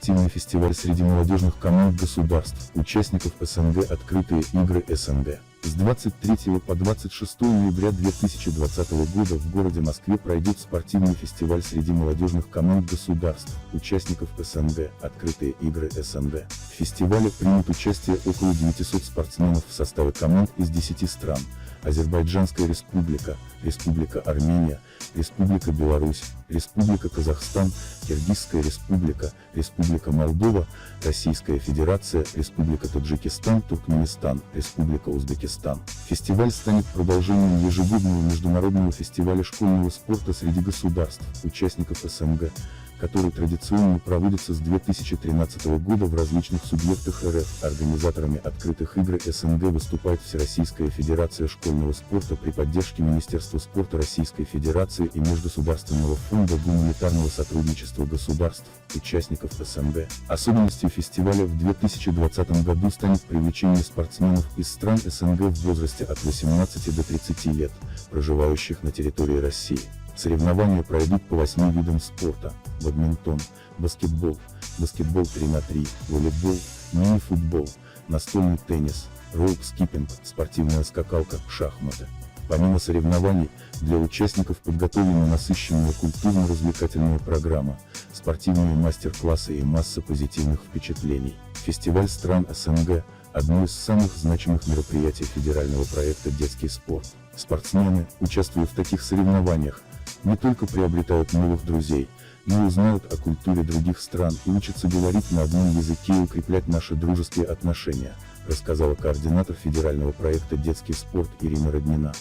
спортивный фестиваль среди молодежных команд государств, участников СНГ «Открытые игры СНГ». С 23 по 26 ноября 2020 года в городе Москве пройдет спортивный фестиваль среди молодежных команд государств, участников СНГ «Открытые игры СНГ». В фестивале примут участие около 900 спортсменов в составе команд из 10 стран: Азербайджанская Республика, Республика Армения, Республика Беларусь, Республика Казахстан, Киргизская Республика, Республика Молдова, Российская Федерация, Республика Таджикистан, Туркменистан, Республика Узбекистан. Фестиваль станет продолжением ежегодного международного фестиваля школьного спорта среди государств, участников СНГ, который традиционно проводится с 2013 года в различных субъектах РФ. Организаторами открытых игр СНГ выступает Всероссийская Федерация школьного спорта при поддержке Министерства спорта Российской Федерации и Межгосударственного фонда гуманитарного сотрудничества государств, участников СНГ. Особенностью фестиваля в 2020 году станет привлечение спортсменов из стран СНГ в возрасте от 18 до 30 лет, проживающих на территории России. Соревнования пройдут по 8 видам спорта: бадминтон, баскетбол, баскетбол 3х3, волейбол, мини-футбол, настольный теннис, роуп-скиппинг, спортивная скакалка, шахматы. Помимо соревнований, для участников подготовлена насыщенная культурно-развлекательная программа, спортивные мастер-классы и масса позитивных впечатлений. Фестиваль стран СНГ – одно из самых значимых мероприятий федерального проекта «Детский спорт». Спортсмены, участвуя в таких соревнованиях, не только приобретают новых друзей, но и узнают о культуре других стран и учатся говорить на одном языке и укреплять наши дружеские отношения, рассказала координатор федерального проекта «Детский спорт» Ирина Роднина.